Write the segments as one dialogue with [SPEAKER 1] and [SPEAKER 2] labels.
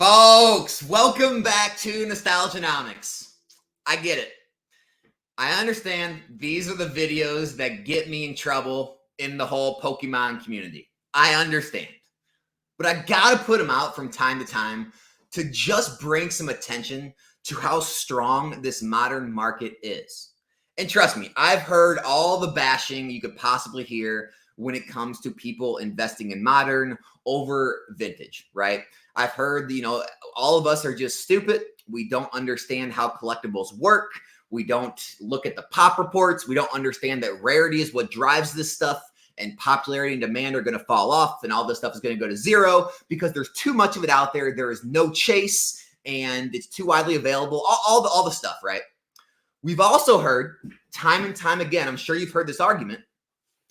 [SPEAKER 1] Folks, welcome back to Nostalgianomics. I get it. I understand these are the videos that get me in trouble in the whole Pokemon community. I understand. But I gotta put them out from time to time to just bring some attention to how strong this modern market is. And trust me, I've heard all the bashing you could possibly hear when it comes to people investing in modern over vintage, right? I've heard, all of us are just stupid. We don't understand how collectibles work. We don't look at the pop reports. We don't understand that rarity is what drives this stuff, and popularity and demand are going to fall off, and all this stuff is going to go to zero because there's too much of it out there. There is no chase, and it's too widely available. All the stuff, right? We've also heard time and time again, I'm sure you've heard this argument,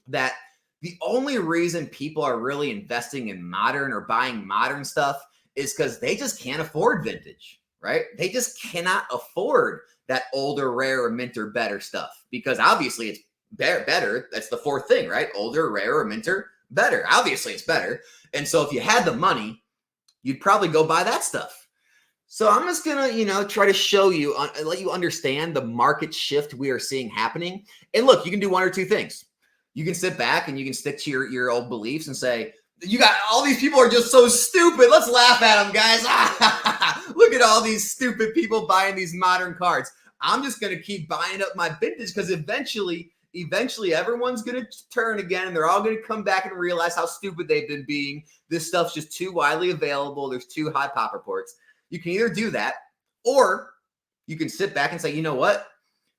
[SPEAKER 1] that the only reason people are really investing in modern or buying modern stuff is because they just can't afford vintage, right? They just cannot afford that older, rare, or mint or better stuff because obviously it's better. That's the fourth thing, right? Older, rare, or minter, better. Obviously it's better. And so if you had the money, you'd probably go buy that stuff. So I'm just gonna, try to show you, let you understand the market shift we are seeing happening. And look, you can do one or two things. You can sit back and you can stick to your old beliefs and say, you got all these people are just so stupid. Let's laugh at them, guys. Look at all these stupid people buying these modern cards. I'm just going to keep buying up my vintage because eventually everyone's going to turn again and they're all going to come back and realize how stupid they've been being. This stuff's just too widely available. There's too high pop reports. You can either do that or you can sit back and say, you know what?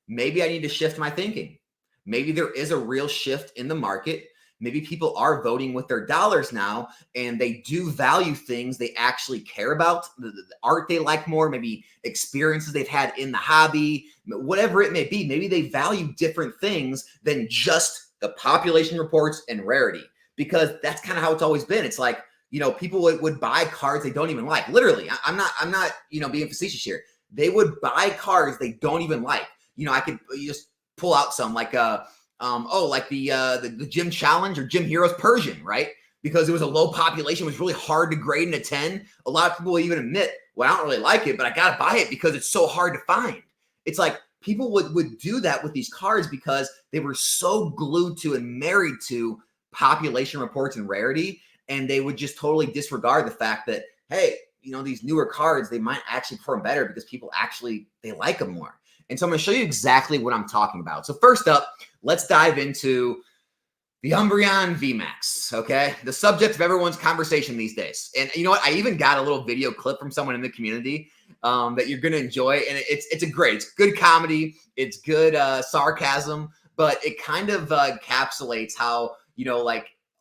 [SPEAKER 1] Maybe I need to shift my thinking. Maybe there is a real shift in the market. Maybe people are voting with their dollars now and they do value things they actually care about, the art they like more, maybe experiences they've had in the hobby, whatever it may be. Maybe they value different things than just the population reports and rarity, because that's kind of how it's always been. It's like, people would buy cards they don't even like. Literally, I'm not, being facetious here. They would buy cards they don't even like. I could just pull out some like the Gym Challenge or Gym Heroes Persian, right? Because it was a low population, it was really hard to grade in a 10. A lot of people will even admit, well, I don't really like it, but I got to buy it because it's so hard to find. It's like people would do that with these cards because they were so glued to and married to population reports and rarity. And they would just totally disregard the fact that, hey, these newer cards, they might actually perform better because people they like them more. And so I'm going to show you exactly what I'm talking about. So first up, let's dive into the Umbreon VMAX, okay? The subject of everyone's conversation these days. And you know what? I even got a little video clip from someone in the community that you're going to enjoy. And it's good comedy. It's good sarcasm, but it kind of encapsulates how,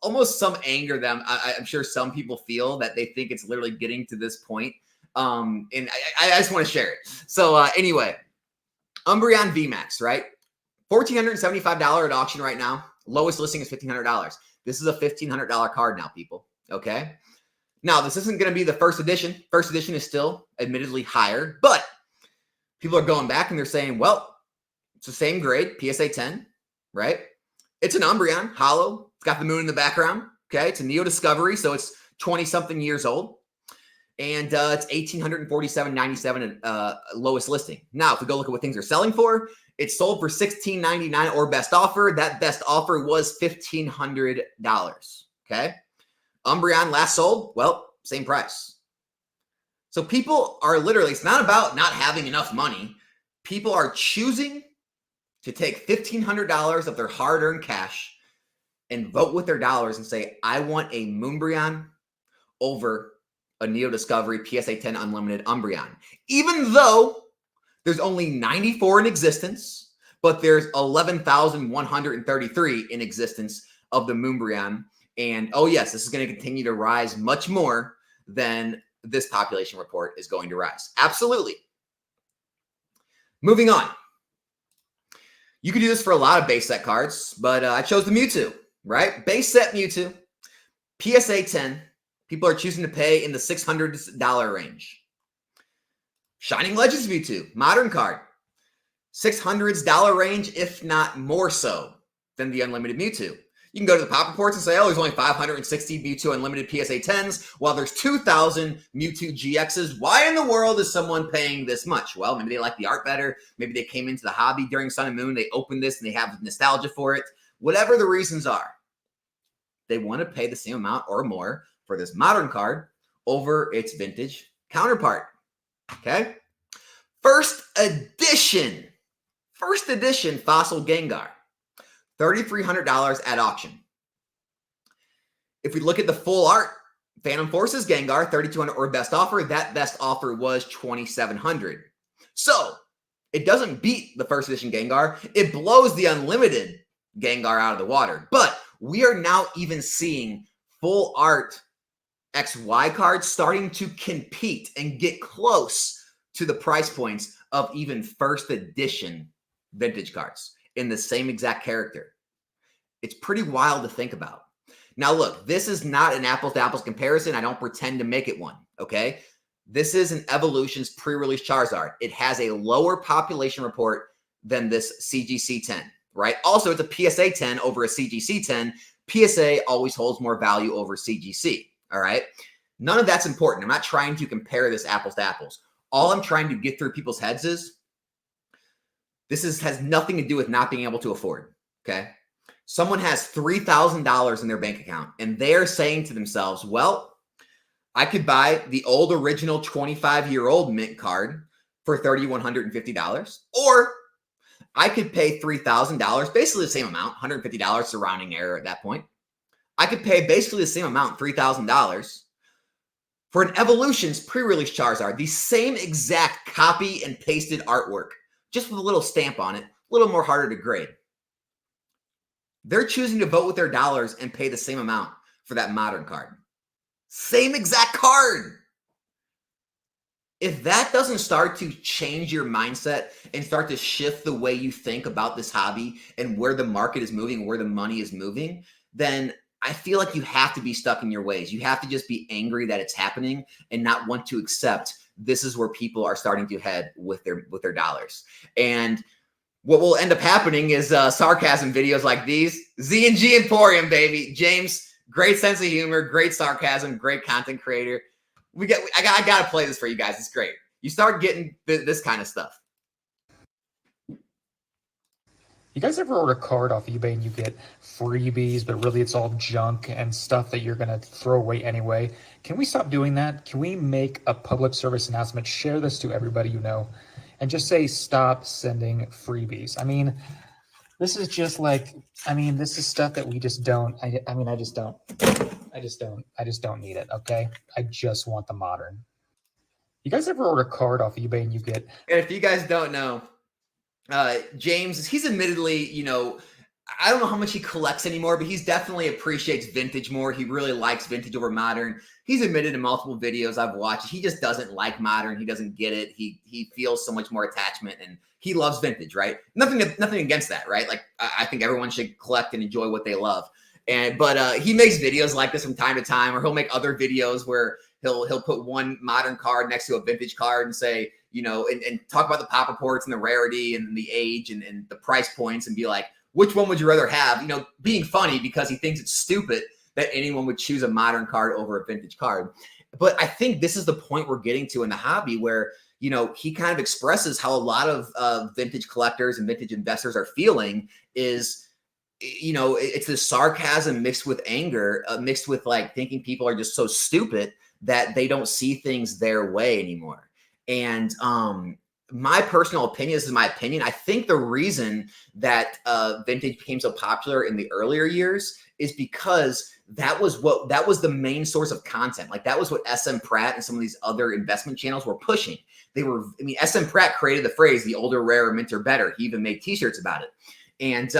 [SPEAKER 1] almost some anger them. I'm sure some people feel that they think it's literally getting to this point. And I just want to share it. So anyway, Umbreon VMAX, right? $1,475 at auction right now. Lowest listing is $1,500. This is a $1,500 card now, people. Okay. Now, this isn't going to be the first edition. First edition is still admittedly higher, but people are going back and they're saying, well, it's the same grade, PSA 10, right? It's an Umbreon, hollow. It's got the moon in the background. Okay. It's a Neo Discovery, so it's 20-something years old. And it's $1,847.97 lowest listing. Now, if we go look at what things are selling for, it's sold for $1,699 or best offer. That best offer was $1,500. Okay. Umbreon last sold, well, same price. So people are literally, it's not about not having enough money. People are choosing to take $1,500 of their hard-earned cash and vote with their dollars and say, I want a Moonbreon over a Neo Discovery PSA 10 Unlimited Umbreon. Even though there's only 94 in existence, but there's 11,133 in existence of the Moonbreon. And oh yes, this is going to continue to rise much more than this population report is going to rise. Absolutely. Moving on. You can do this for a lot of base set cards, but I chose the Mewtwo, right? Base set Mewtwo, PSA 10. People are choosing to pay in the $600 range. Shining Legends Mewtwo, modern card. $600 range, if not more so than the Unlimited Mewtwo. You can go to the pop reports and say, oh, there's only 560 Mewtwo Unlimited PSA 10s, while there's 2,000 Mewtwo GXs. Why in the world is someone paying this much? Well, maybe they like the art better. Maybe they came into the hobby during Sun and Moon. They opened this and they have nostalgia for it. Whatever the reasons are, they want to pay the same amount or more for this modern card over its vintage counterpart. Okay? First edition Fossil Gengar. $3,300 at auction. If we look at the full art, Phantom Forces Gengar, $3,200 or best offer, that best offer was $2,700. So it doesn't beat the first edition Gengar. It blows the unlimited Gengar out of the water. But we are now even seeing full art XY cards starting to compete and get close to the price points of even first edition vintage cards in the same exact character. It's pretty wild to think about. Now, look, this is not an apples to apples comparison. I don't pretend to make it one, okay? This is an Evolutions pre-release Charizard. It has a lower population report than this CGC 10, right? Also, it's a PSA 10 over a CGC 10. PSA always holds more value over CGC, all right? None of that's important. I'm not trying to compare this apples to apples. All I'm trying to get through people's heads is has nothing to do with not being able to afford, okay? Someone has $3,000 in their bank account, and they're saying to themselves, well, I could buy the old original 25-year-old mint card for $3,150, or I could pay $3,000, basically the same amount, $150 surrounding error at that point. I could pay basically the same amount, $3,000, for an Evolutions pre-release Charizard, the same exact copy and pasted artwork, just with a little stamp on it, a little more harder to grade. They're choosing to vote with their dollars and pay the same amount for that modern card. Same exact card. If that doesn't start to change your mindset and start to shift the way you think about this hobby and where the market is moving, where the money is moving, then I feel like you have to be stuck in your ways. You have to just be angry that it's happening and not want to accept this is where people are starting to head with their dollars. And what will end up happening is sarcasm videos like these. Z&G Emporium, baby. James, great sense of humor, great sarcasm, great content creator. I got to play this for you guys. It's great. You start getting this kind of stuff.
[SPEAKER 2] You guys ever order a card off eBay and you get freebies, but really it's all junk and stuff that you're going to throw away anyway? Can we stop doing that? Can we make a public service announcement, share this to everybody you know, and just say stop sending freebies? I mean, this is just like, this is stuff that we just don't, I just don't need it, okay? I just want the modern. You guys ever order a card off eBay and you get...
[SPEAKER 1] And if you guys don't know, James, he's admittedly, I don't know how much he collects anymore, but he's definitely appreciates vintage more. He really likes vintage over modern. He's admitted in multiple videos I've watched, he just doesn't like modern. He doesn't get it. He feels so much more attachment, and he loves vintage, right? Nothing against that, right? Like, I think everyone should collect and enjoy what they love. But he makes videos like this from time to time, or he'll make other videos where he'll put one modern card next to a vintage card and say, and talk about the pop reports and the rarity and the age and the price points, and be like, which one would you rather have? Being funny because he thinks it's stupid that anyone would choose a modern card over a vintage card. But I think this is the point we're getting to in the hobby where, he kind of expresses how a lot of vintage collectors and vintage investors are feeling is, it's this sarcasm mixed with anger, mixed with like thinking people are just so stupid that they don't see things their way anymore. And my personal opinion, this is my opinion, I think the reason that vintage became so popular in the earlier years is because that was the main source of content. Like, that was what SM Pratt and some of these other investment channels were pushing. SM Pratt created the phrase, the older, rarer, minter, better. He even made t-shirts about it. And,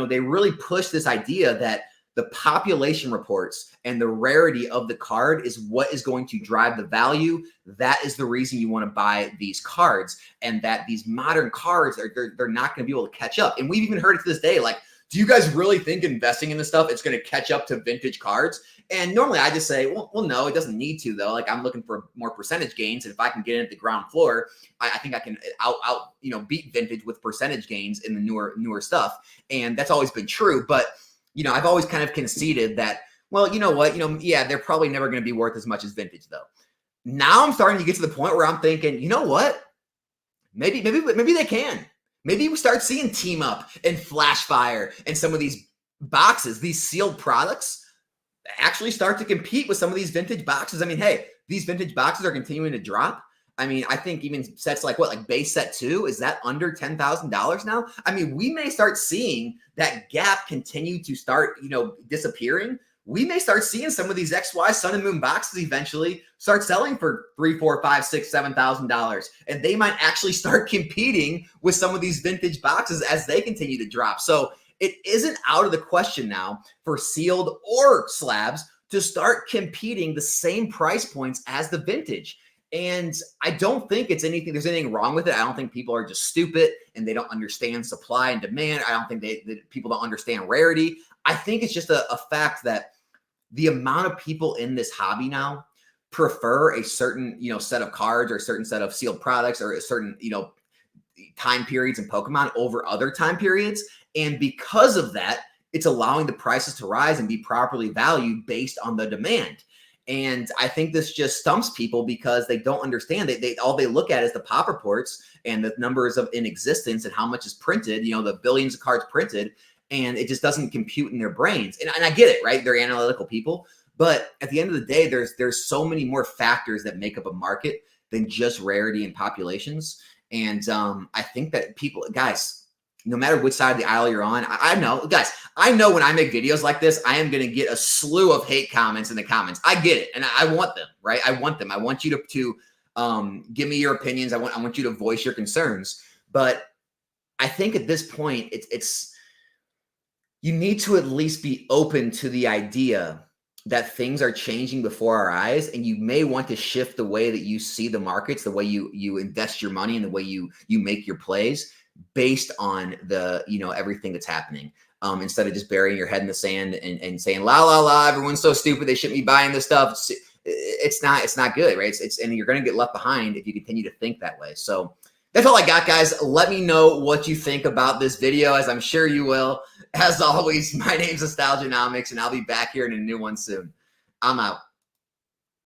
[SPEAKER 1] they really pushed this idea that the population reports and the rarity of the card is what is going to drive the value. That is the reason you want to buy these cards, and that these modern cards they're not going to be able to catch up. And we've even heard it to this day, like, do you guys really think investing in this stuff, it's going to catch up to vintage cards? And normally I just say, well, no, it doesn't need to, though. Like, I'm looking for more percentage gains. And if I can get in at the ground floor, I think I can beat vintage with percentage gains in the newer stuff. And that's always been true. But I've always kind of conceded that, well, you know what, yeah, they're probably never going to be worth as much as vintage though. Now I'm starting to get to the point where I'm thinking, you know what? Maybe they can. Maybe we start seeing Team Up and Flash Fire and some of these boxes, these sealed products, actually start to compete with some of these vintage boxes. I mean, hey, these vintage boxes are continuing to drop. I mean, I think even sets like base set 2, is that under $10,000 now? I mean, we may start seeing that gap continue to start, disappearing. We may start seeing some of these XY Sun and Moon boxes eventually start selling for $3,000, $4,000, $5,000, $6,000, $7,000. And they might actually start competing with some of these vintage boxes as they continue to drop. So it isn't out of the question now for sealed or slabs to start competing the same price points as the vintage. And I don't think there's anything wrong with it. I don't think people are just stupid and they don't understand supply and demand. I don't think that people don't understand rarity. I think it's just a fact that the amount of people in this hobby now prefer a certain, set of cards or a certain set of sealed products or a certain, time periods in Pokemon over other time periods. And because of that, it's allowing the prices to rise and be properly valued based on the demand. And I think this just stumps people because they don't understand that all they look at is the pop reports and the numbers in existence and how much is printed, the billions of cards printed, and it just doesn't compute in their brains. And I get it, right? They're analytical people, but at the end of the day, there's so many more factors that make up a market than just rarity and populations. And I think that guys, no matter which side of the aisle you're on, I know when I make videos like this, I am going to get a slew of hate comments in the comments. I get it. And I want them, right? I want them. I want you to give me your opinions. I want you to voice your concerns. But I think at this point, you need to at least be open to the idea that things are changing before our eyes, and you may want to shift the way that you see the markets, the way you invest your money, and the way you make your plays based on the everything that's happening. Instead of just burying your head in the sand and saying la la la, everyone's so stupid, they shouldn't be buying this stuff. It's not good, right? And you're going to get left behind if you continue to think that way. So that's all I got, guys. Let me know what you think about this video, as I'm sure you will. As always, my name's Nostalgianomics, and I'll be back here in a new one soon. I'm out.